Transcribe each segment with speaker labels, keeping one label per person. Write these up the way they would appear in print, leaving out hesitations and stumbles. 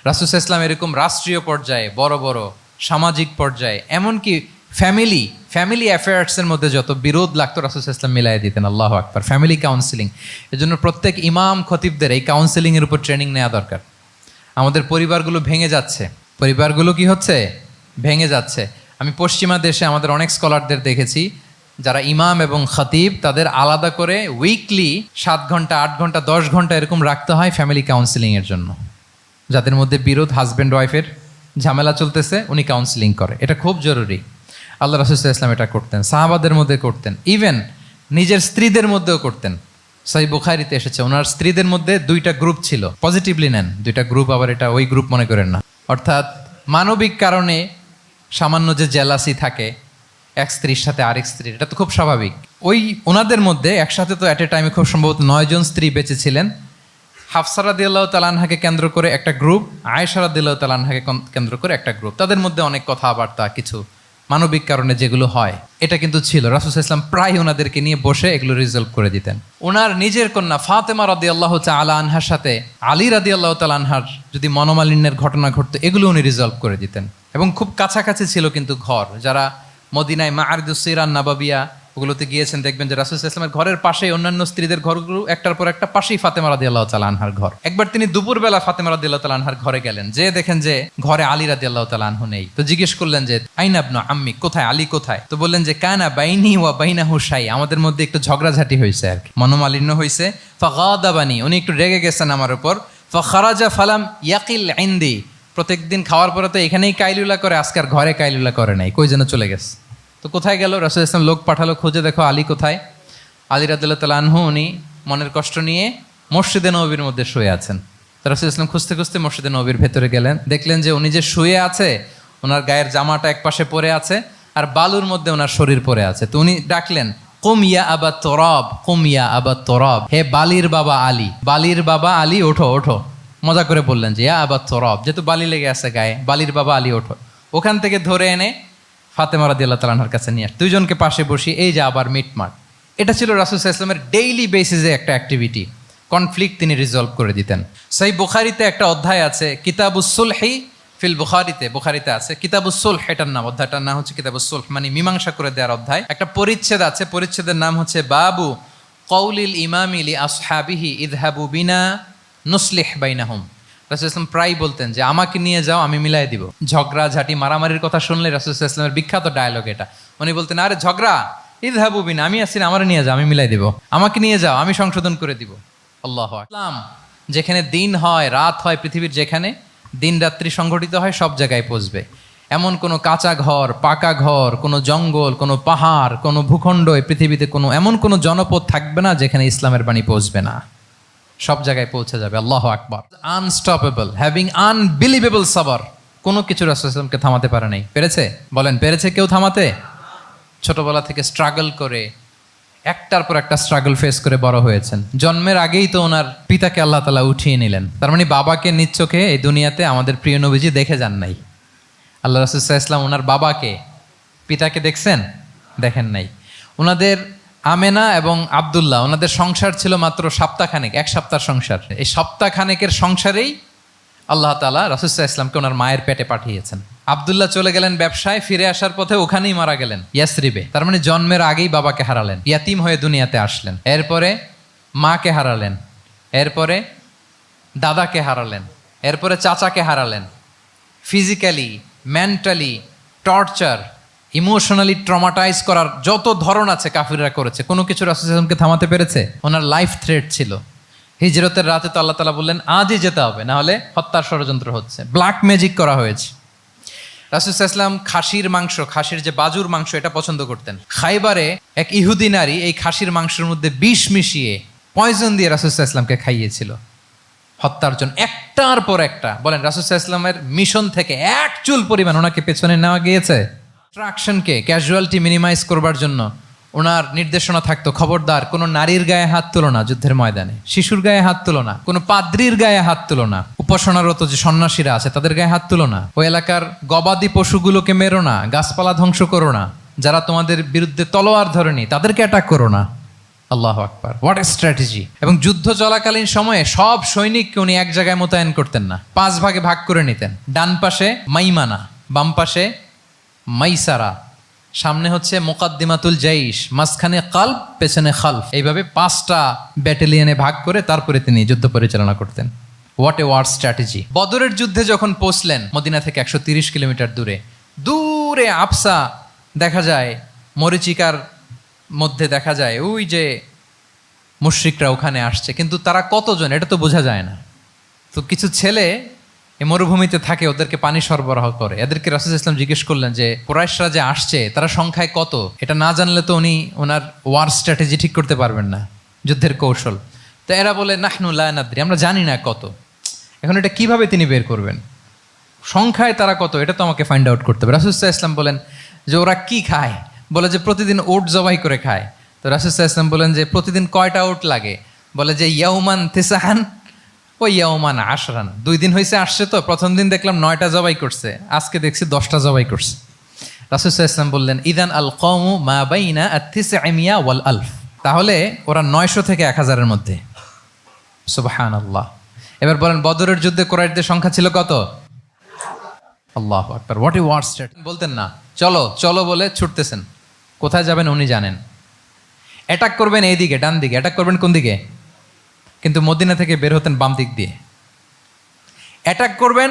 Speaker 1: রাসূল সাল্লাল্লাহু আলাইহি ওয়াসাল্লাম এরকম রাষ্ট্রীয় পর্যায়ে বড় বড় সামাজিক পর্যায়ে এমনকি ফ্যামিলি অ্যাফেয়ার্সের মধ্যে যত বিরোধ লাগতো রাসূল সাল্লাল্লাহু আলাইহি ওয়াসাল্লাম মিলাই দিতেন। আল্লাহু আকবার। ফ্যামিলি কাউন্সিলিং, এজন্য প্রত্যেক ইমাম খতিবদের এই কাউন্সিলিংয়ের উপর ট্রেনিং নেওয়া দরকার। আমাদের পরিবারগুলো ভেঙে যাচ্ছে, পরিবারগুলো কি হচ্ছে, ভেঙে যাচ্ছে। আমি পশ্চিমা দেশে আমাদের অনেক স্কলারদের দেখেছি যারা ইমাম এবং খতিব, তাদের আলাদা করে উইকলি 7 ঘন্টা 8 ঘন্টা 10 ঘন্টা এরকম রাখতে হয় ফ্যামিলি কাউন্সিলিংয়ের জন্য। যাদের মধ্যে বিরোধ, হাজব্যান্ড ওয়াইফের ঝামেলা চলতেছে, উনি কাউন্সিলিং করে। এটা খুব জরুরি। আল্লাহ রাসূল সাল্লাল্লাহু আলাইহি ওয়াসাল্লাম এটা করতেন, সাহাবাদের মধ্যে করতেন, ইভেন নিজের স্ত্রীদের মধ্যেও করতেন। সহিহ বুখারীতে এসেছে ওনার স্ত্রীদের মধ্যে 2টা গ্রুপ ছিল, পজিটিভলি নেন 2টা গ্রুপ, আবার এটা ওই গ্রুপ মনে করেন না। অর্থাৎ মানবিক কারণে সামান্য যে জেলাসি থাকে এক স্ত্রীর সাথে আরেক স্ত্রীর, এটা তো খুব স্বাভাবিক। ওই ওনাদের মধ্যে একসাথে তো অ্যাট এ টাইমে খুব সম্ভবত 9 জন স্ত্রী বেঁচে ছিলেন। হাফসা রাদিয়াল্লাহু তাআলা আনহাকে কেন্দ্র করে একটা গ্রুপ, আয়েশা রাদিয়াল্লাহু তাআলা আনহাকে কেন্দ্র করে একটা গ্রুপ। তাদের মধ্যে অনেক কথাবার্তা, কিছু মানবিক কারণে যেগুলো হয়, এটা কিন্তু ছিল। রাসূল সাল্লাল্লাহু আলাইহি ওয়াসাল্লাম প্রায় ওনাদেরকে নিয়ে বসে এগুলো রিজলভ করে দিতেন। ওনার নিজের কন্যা ফাতেমা রাদিয়াল্লাহু তাআলা আনহার সাথে আলী রাদিয়াল্লাহু তাআলা আনহার যদি মনোমালিন্যের ঘটনা ঘটতো, এগুলো উনি রিজলভ করে দিতেন। এবং খুব কাছাকাছি ছিল কিন্তু ঘর। যারা মদিনায় মাআরিদুস সিরান নাবাবিয়া ওগুলোতে গিয়েছেন, দেখবেন যে রাসূল সাল্লাল্লাহু আলাইহি ওয়াসাল্লামের ঘরের পাশেই অন্যান্য স্ত্রীদের ঘরগুলো একটার পর একটা, পাশেই ফাতেমা রাদিয়াল্লাহু তাআলা আনহার ঘর। একবার তিনি দুপুরবেলা ফাতেমা রাদিয়াল্লাহু তাআলা আনহার ঘরে গেলেন, যে দেখেন যে ঘরে আলী রাদিয়াল্লাহু তাআলা আনহু নেই। তো জিজ্ঞেস করলেন যে আইনা ইবনু আম্মি, কোথায় আলী কোথায়? তো বললেন যে কানা বাইনি ওয়া বাইনাহু শাই, আমাদের মধ্যে একটু ঝগড়াঝাটি হয়েছে আর কি, মনোমালিন্য হয়েছে। ফাগাদাবানি, উনি একটু রেগে গেছেন আমার উপর। ফাখারাজা ফালাম ইয়াকিল ইনদি, প্রত্যেকদিন খাওয়ার পরে তো এখানেই কাইলুলা করে, আজকার ঘরে কাইলুলা করে নাই, কই যেন চলে গেছে। তো কোথায় গেল? রাসূল সাল্লাল্লাহু আলাইহি ওয়াসাল্লাম লোক পাঠালো, খুঁজে দেখো আলী কোথায়। আলী রাদিয়াল্লাহু তাআলা আনহু উনি মনের কষ্ট নিয়ে মসজিদে নববীর মধ্যে শুয়ে আছেন। তো রাসূল সাল্লাল্লাহু আলাইহি ওয়াসাল্লাম খুঁজতে খুঁজতে মসজিদে নববীর ভেতরে গেলেন, দেখলেন যে উনি যে শুয়ে আছে, ওনার গায়ের জামাটা একপাশে পড়ে আছে আর বালুর মধ্যে ওনার শরীর পড়ে আছে। তো উনি ডাকলেন, কুম ইয়া আবা তুরাব, কুম ইয়া আবা তুরাব, হে বালির বাবা আলী, বালির বাবা আলী ওঠো ওঠো। মজা করে বললেন যে ইয়া আবা তুরাব, যেহেতু বালি লেগে আছে গায়ে, বালির বাবা আলী ওঠো। ওখান থেকে ধরে এনে ফাতেমা রাদিয়াল্লাহু তাআলা আনহার কাছে নিয়ে আসে, দুইজনকে পাশে বসিয়ে এই যে আবার মিটমাট। এটা ছিল রাসূল সাল্লাল্লাহু আলাইহি ওয়াসাল্লামের ডেইলি বেসিসে একটা অ্যাক্টিভিটি। কনফ্লিক্ট তিনি রিজলভ করে দিতেন। সহিহ বুখারীতে একটা অধ্যায় আছে, কিতাবুস সুলহি ফিল বুখারীতে আছে কিতাবুস সুলহ, এটার নাম, অধ্যায়টার নাম হচ্ছে কিতাবুস সুলহ, মানে মীমাংসা করে দেওয়ার অধ্যায়। একটা পরিচ্ছেদ আছে, পরিচ্ছেদের নাম হচ্ছে বাবু কওলিল ইমামি লি আসহাবিহি ইযহাবু বিনা নুসলিহ বাইনাহুম। রাসূল সাল্লাল্লাহু আলাইহি ওয়াসাল্লাম প্রায় বলতেন যে আমাকে নিয়ে যাও, আমি মিলাই দিব। ঝগড়া ঝাঁটি মারামারির কথা শুনলে রাসূল সাল্লাল্লাহু আলাইহি ওয়াসাল্লামের বিখ্যাত ডায়লগ এটা। উনি বলতেন, আরে ঝগড়া, ইযহাবু বিনা, আমি আসি না, আমারে নিয়ে যাও, আমি মিলাই দিব। আমাকে নিয়ে যাও, আমি সংশোধন করে দিব। আল্লাহু আকবার। ইসলাম যেখানে দিন হয় রাত হয়, পৃথিবীর যেখানে দিন রাত্রি সংঘটিত হয়, সব জায়গায় পৌঁছবে। এমন কোনো কাঁচা ঘর, পাকা ঘর, কোনো জঙ্গল, কোনো পাহাড়, কোনো ভূখণ্ড, এই পৃথিবীতে কোনো এমন কোনো জনপদ থাকবে না যেখানে ইসলামের বাণী পৌঁছবে না। সব জায়গায় পৌঁছে যাবে। আল্লাহু আকবার। আনস্টপেবল, হ্যাভিং আনবিলিভেবল সাবর। কোনো কিছু রাসূল সাল্লাল্লাহু আলাইহি ওয়াসাল্লামকে থামাতে পারে নাই। পেরেছে? বলেন, পেরেছে কেউ থামাতে? ছোটবেলা থেকে স্ট্রাগল করে একটার পর একটা স্ট্রাগল ফেস করে বড় হয়েছেন। জন্মের আগেই তো ওনার পিতাকে আল্লাহ তাআলা উঠিয়ে নিলেন। তার মানে বাবাকে নিজ চোখে এই দুনিয়াতে আমাদের প্রিয় নবীজি দেখে যান নাই। আল্লাহ রাসূল সাল্লাল্লাহু আলাইহি ওয়াসাল্লাম ওনার বাবাকে, পিতাকে দেখছেন? দেখেন নাই। ওনাদের আমেনা এবং আব্দুল্লাহ, ওনাদের সংসার ছিল মাত্র সপ্তাহখানেক, 1 সপ্তাহ সংসার। এই সপ্তাহখানেকের সংসারেই আল্লাহ তাআলা রাসূল সাল্লাল্লাহু আলাইহি ওয়াসাল্লামকে ওনার মায়ের পেটে পাঠিয়েছেন। আব্দুল্লাহ চলে গেলেন ব্যবসায়, ফিরে আসার পথে ওখানেই মারা গেলেন, ইয়াসরিবে। তার মানে জন্মের আগেই বাবাকে হারালেন, ইয়াতিম হয়ে দুনিয়াতে আসলেন। এরপরে মাকে হারালেন, এরপরে দাদাকে হারালেন, এরপরে চাচাকে হারালেন। Physically, mentally torture, emotionally traumatise করার যত ধরন আছে কাফিররা করেছে, কোনো কিছু রাসূল সাল্লাল্লাহু আলাইহি ওয়াসাল্লামকে থামাতে পেরেছে? ওনার লাইফ থ্রেট ছিল। হিজরতের রাতে তো আল্লাহ তাআলা বললেন আজই যেতে হবে, না হলে হত্যার ষড়যন্ত্র হচ্ছে, ব্ল্যাক ম্যাজিক করা হয়েছে। রাসূল সাল্লাল্লাহু আলাইহি ওয়াসাল্লাম খাসির মাংস, খাসির যে বাজুর মাংস, এটা পছন্দ করতেন। খাইবারে এক ইহুদি নারী এই খাসির মাংসের মধ্যে বিষ মিশিয়ে, পয়জন দিয়ে রাসূল সাল্লাল্লাহু আলাইহি ওয়াসাল্লামকে খাইয়েছিল হত্যার জন্য, একটার পর একটা। বলেন, রাসূল সাল্লাল্লাহু আলাইহি ওয়াসাল্লামের মিশন থেকে এক চুল পরিমাণ ওনাকে পেছনে নেওয়া গিয়েছে? ডিস্ট্রাকশনকে, ক্যাজুয়ালিটি মিনিমাইজ করবার জন্য ওনার নির্দেশনা থাকতো, খবরদার কোনো নারীর গায়ে হাত তুলো না যুদ্ধের ময়দানে, শিশুর গায়ে হাত তুলো না, কোনো পাদ্রীর গায়ে হাত তুলো না, উপাসনারত যে সন্ন্যাসীরা আছে তাদের গায়ে হাত তুলো না, ওই এলাকার গবাদি পশুগুলোকে মেরো না, গাছপালা ধ্বংস করো না, যারা তোমাদের বিরুদ্ধে তলোয়ার ধরেনি তাদেরকে অ্যাটাক করো না। আল্লাহ আকবার, হোয়াট এ স্ট্র্যাটেজি। এবং যুদ্ধ চলাকালীন সময়ে সব সৈনিককে উনি এক জায়গায় মোতায়েন করতেন না, 5 ভাগে ভাগ করে নিতেন। ডান পাশে মাইমানা, বাম পাশে মাইসারা, সামনে হচ্ছে মুকাদ্দিমাতুল জাইশ, মাঝখানে কালব, পেছনে খালফ। এইভাবে 5টা ব্যাটালিয়নে ভাগ করে তারপরে তিনি যুদ্ধ পরিচালনা করতেন। What a war strategy. বদরের যুদ্ধে যখন পৌঁছলেন মদিনা থেকে 130 কিলোমিটার দূরে, দূরে আফসা দেখা যায়, মরিচিকার মধ্যে দেখা যায় ওই যে মুশরিকরা ওখানে আসছে, কিন্তু তারা কতজন এটা তো বোঝা যায় না। তো কিছু ছেলে এই মরুভূমিতে থাকে, ওদেরকে পানি সরবরাহ করে। এদেরকে রাসূল ইসলাম জিজ্ঞেস করলেন যে কুরাইশরা যে আসছে তারা সংখ্যায় কত, এটা না জানলে তো উনি ওনার ওয়ার স্ট্র্যাটেজি ঠিক করতে পারবেন না, যুদ্ধের কৌশল। তো এরা বলে নাহনু লা নাদরি, আমরা জানি না কত। এখন এটা কিভাবে তিনি বের করবেন, সংখ্যায় তারা কত, এটা তো আমাকে ফাইন্ড আউট করতে হবে। রাসূল ইসলাম বলেন যে ওরা কি খায়, বলে যে প্রতিদিন ওট জবাই করে খায়। তো রাসূল ইসলাম বলেন যে প্রতিদিন কয়টা ওট লাগে, বলে যে ইয়াউমান তিসআন ও ইয়াউমান আশরান, 2 দিন হয়েছে আসছে, তো প্রথম দিন দেখলাম 9টা জবাই করছে, আজকে দেখছি 10টা জবাই করছে। রাসূল ইসলাম বললেন ইদান আল কওমু মা বাইনা আত-তিসআমিয়া ওয়াল আলফ, তাহলে ওরা 900 থেকে 1000-এর মধ্যে। সুবহানাল্লাহ। এবার বলেন বদরের যুদ্ধে কুরাইশদের সংখ্যা ছিল কত? আল্লাহু আকবার, হোয়াট এ ওয়ার স্ট্র্যাটেজি। বলতেন না চলো চলো বলে ছুটতেছেন, কোথায় যাবেন উনি জানেন। অ্যাটাক করবেন এই দিকে, ডান দিকে, অ্যাটাক করবেন কোন দিকে, কিন্তু মদিনা থেকে বের হতেন বাম দিক দিয়ে। অ্যাটাক করবেন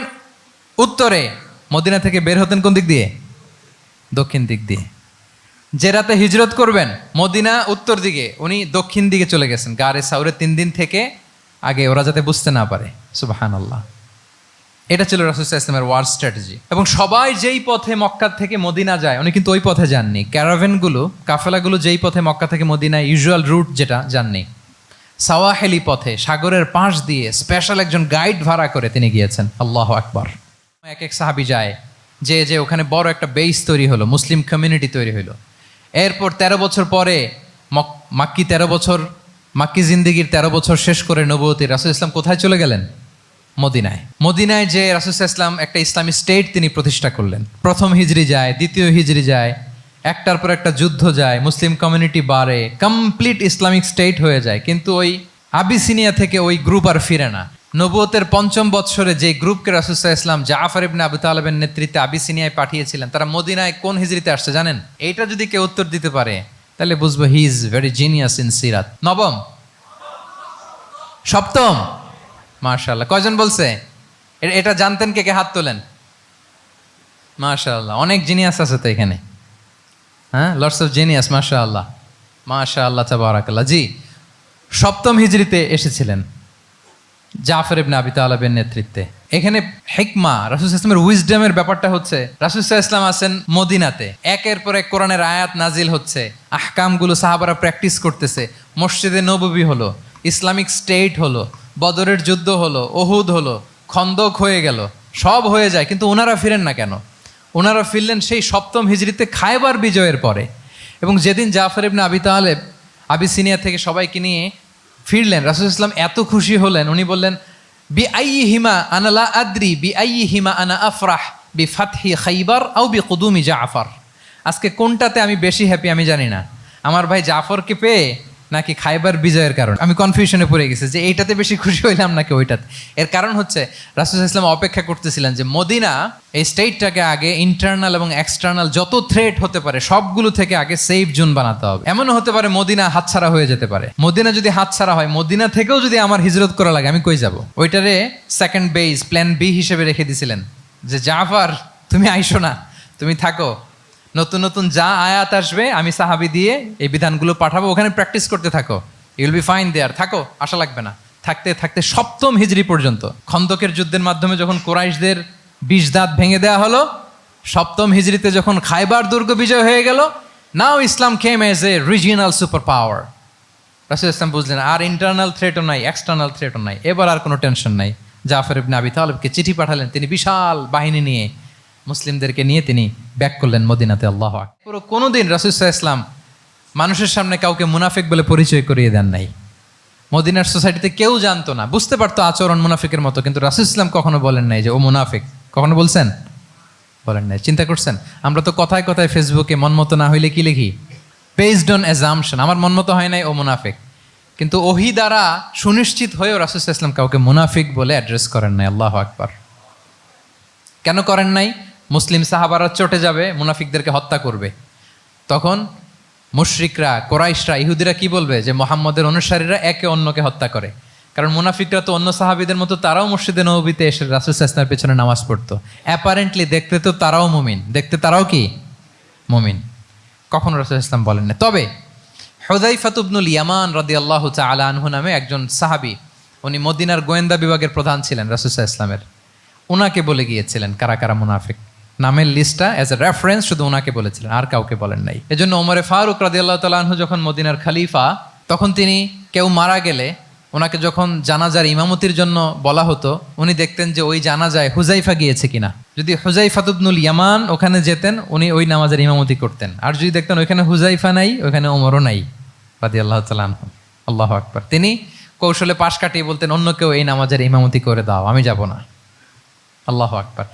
Speaker 1: উত্তরে, মদিনা থেকে বের হতেন কোন দিক দিয়ে, দক্ষিণ দিক দিয়ে। যে রাতে হিজরত করবেন মদিনা উত্তর দিকে, উনি দক্ষিণ দিকে চলে গেছেন গারে সাউরে 3 দিন থেকে আগে, ওরা যাতে বুঝতে না পারে। সুবহানাল্লাহ। এটা ছিল রাসূল সাল্লাল্লাহু আলাইহি ওয়াসাল্লামের ওয়ার স্ট্র্যাটেজি। এবং সবাই যেই পথে মক্কা থেকে মদিনা যায় উনি কিন্তু ওই পথে যাননি। ক্যারাভেনগুলো, কাফেলাগুলো যেই পথে মক্কা থেকে মদিনায় ইউজুয়াল রুট যেটা, যাননি। সাওয়াহেলি পথে, সাগরের পাশ দিয়ে স্পেশাল একজন গাইড ভাড়া করে তিনি গিয়েছেন। আল্লাহু আকবার। এক এক সাহাবী যায়, যে ওখানে বড় একটা বেস তৈরি হলো, মুসলিম কমিউনিটি তৈরি হলো। এরপর 13 বছর পরে মাক্কি জিন্দেগির 13 বছর শেষ করে নবুয়তি রাসূল ইসলাম কোথায় চলে গেলেন? মদিনায়। মদিনায় যে রাসূল ইসলাম একটা ইসলামী স্টেট তিনি প্রতিষ্ঠা করলেন। প্রথম হিজরি যায়, দ্বিতীয় হিজরি যায়, একটার পর একটা যুদ্ধ যায়, মুসলিম কমিউনিটি বাড়ে, কমপ্লিট ইসলামিক স্টেট হয়ে যায়। কিন্তু ওই আবিসিনিয়া থেকে ওই গ্রুপ আর ফিরে না। নবুয়তের 5ম বৎসরে যে গ্রুপকে রাসূল সাল্লাল্লাহু আলাইহি ওয়াসাল্লাম জাফর ইবনে আবু তালেবের নেতৃত্বে আবিসিনিয়ায় পাঠিয়েছিলেন, তারা মদিনায় কোন হিজরিতে আসছে জানেন? এইটা যদি কেউ উত্তর দিতে পারে তাহলে বুঝবো he is very genius in সিরাত। নবম, সপ্তম, মাশাআল্লাহ। কয়জন বলছে? এটা জানতেন কে কে? হাত তোলেন। মাশাআল্লাহ, অনেক জিনিয়াস আছে তো এখানে। হ্যাঁ, লটস অফ জিনিয়াস। মাশাআল্লাহ, মাশাআল্লাহ, তাবারাকাল্লাহ। জি, 7ম হিজরিতে এসেছিলেন জাফর ইবনে আবি তালেবের নেতৃত্বে। এখানে হিকমা, রাসূল সাল্লাল্লাহু আলাইহি ওয়াসাল্লামের উইজডমের ব্যাপারটা হচ্ছে রাসূল সাল্লাল্লাহু আলাইহি ওয়াসাল্লাম আছেন মদিনাতে, একের পর এক কোরআনের আয়াত নাজিল হচ্ছে, আহকামগুলো সাহাবারা প্র্যাকটিস করতেছে, মসজিদে নববী হলো, ইসলামিক স্টেট হলো, বদরের যুদ্ধ হলো, উহুদ হলো, খন্দক হয়ে গেল, সব হয়ে যায়। কিন্তু ওনারা ফিরেন না কেন? ওনারা ফিরলেন সেই 7ম হিজরিতে খায়বার বিজয়ের পরে। এবং যেদিন জাফর ইবনে আবি তালেব আবিসিনিয়া থেকে সবাইকে নিয়ে ফিরলেন, রাসূল ইসলাম এত খুশি হলেন, উনি বললেন বি আইয়িহিমা আনা লা আদরি বি আইয়িহিমা আনা আফরাহ বি ফাতহি খাইবার আও বি কুদুমি জাফর। আজকে কোনটাতে আমি বেশি হ্যাপি আমি জানি না, আমার ভাই জাফরকে পেয়ে নাকি খাইবার বিজয়ের কারণ। আমি কনফিউশনে পড়ে গেছি যে এইটাতে বেশি খুশি হইলাম নাকি ওইটাতে। এর কারণ হচ্ছে রাসূল ইসলাম অপেক্ষা করতেছিলেন যে মদিনা এই স্টেটটাকে আগে ইন্টারনাল এবং এক্সটার্নাল যত থ্রেট হতে পারে সবগুলো থেকে আগে সেফ জোন বানাতে হবে। এমনও হতে পারে মদিনা হাতছাড়া হয়ে যেতে পারে। মদিনা যদি হাতছাড়া হয়, মদিনা থেকেও যদি আমার হিজরত করা লাগে, আমি কই যাব? ওইটারে সেকেন্ড বেস, প্ল্যান বি হিসেবে রেখে দিছিলেন যে জাফর তুমি আইসো না, তুমি থাকো, নতুন নতুন যা আয়াত আসবে আমি সাহাবি দিয়ে এই বিধানগুলো পাঠাবো, ওখানে প্র্যাকটিস করতে থাকো, ইউ উইল বি ফাইন দেয়ার, থাকো, আশা লাগবে না। থাকতে থাকতে 7ম হিজরি পর্যন্ত, খন্দকের যুদ্ধের মাধ্যমে যখন কুরাইশদের 20 দাঁত ভেঙে দেওয়া হলো, 7ম হিজরিতে যখন খায়বার দুর্গ বিজয় হয়ে গেল, now Islam came as a regional super power. রাসূল ইসলাম বুঝলেন আর ইন্টারনাল থ্রেটও নাই, এক্সটার্নাল থ্রেটও নাই, এবার আর কোনো টেনশন নাই। জাফর ইবনে আবি তালেবকে চিঠি পাঠালেন, তিনি বিশাল বাহিনী নিয়ে মুসলিমদেরকে নিয়ে তিনি ব্যাক করলেন মদিনাতে। আল্লাহু আকবার। পুরো কোনোদিন রাসূল সাল্লাল্লাহু আলাইহি ওয়াসাল্লাম মানুষের সামনে কাউকে মুনাফিক বলে পরিচয় করিয়ে দেন নাই। মদিনার সোসাইটিতে কেউ জানতো না, বুঝতে পারতো আচরণ মুনাফিকের মতো, কিন্তু রাসূল ইসলাম কখনো বলেন নাই যে ও মুনাফিক। কখনো বলছেন? বলেন নাই। চিন্তা করছেন? আমরা তো কথায় কথায় ফেসবুকে মন মতো না হইলে কি লিখি? বেসড অন অ্যাজাম্পশন, আমার মন মতো হয় নাই ও মুনাফিক। কিন্তু ওহি দ্বারা সুনিশ্চিত হয়েও রাসূল সাল্লাল্লাহু আলাইহি ওয়াসাল্লাম কাউকে মুনাফিক বলে অ্যাড্রেস করেন নাই। আল্লাহু আকবার। কেন করেন নাই? মুসলিম সাহাবারা চটে যাবে, মুনাফিকদেরকে হত্যা করবে। তখন মুশরিকরা, কোরাইশরা, ইহুদিরা কি বলবে? যে মুহাম্মদের অনুসারীরা একে অন্যকে হত্যা করে। কারণ মুনাফিকরা তো অন্য সাহাবীদের মতো তারাও মসজিদে নববীতে এসে রাসূল সাল্লাল্লাহু আলাইহি ওয়াসাল্লামের পেছনে নামাজ পড়তো। অ্যাপারেন্টলি দেখতে তো তারাও মুমিন, দেখতে তারাও কি মুমিন। কখনো রাসূল সাল্লাল্লাহু আলাইহি ওয়াসাল্লাম বলেন না। তবে হুযায়ফা ইবনুল ইয়ামান রাদিয়াল্লাহু তাআলা আনহু নামে একজন সাহাবী, উনি মদিনার গোয়েন্দা বিভাগের প্রধান ছিলেন রাসূল সাল্লাল্লাহু আলাইহি ওয়াসাল্লামের। উনাকে বলে গিয়েছিলেন কারা কারা মুনাফিক, নামের লিস্টটা অ্যাজ এ রেফারেন্স শুধু উনাকে বলেছিলেন, আর কাউকে বলেন নাই। এজন্য ওমরে ফারুক রাদিয়াল্লাহু তাআলা আনহু যখন মদিনার খলিফা, তখন তিনি কেউ মারা গেলে ওনাকে যখন জানাজার ইমামতির জন্য বলা হতো, উনি দেখতেন যে ওই জানাজায় হুযায়ফা গিয়েছে কিনা। যদি হুযায়ফা ইবনুল ইয়ামান ওখানে যেতেন, উনি ওই নামাজের ইমামতি করতেন। আর যদি দেখতেন ওইখানে হুযায়ফা নাই, ওইখানে ওমরও নাই রাদিয়াল্লাহু তাআলা আনহু। আল্লাহু আকবার। তিনি কৌশলে পাশ কাটিয়ে বলতেন, অন্য কেউ এই নামাজের ইমামতি করে দাও, আমি যাব না। আল্লাহু আকবার।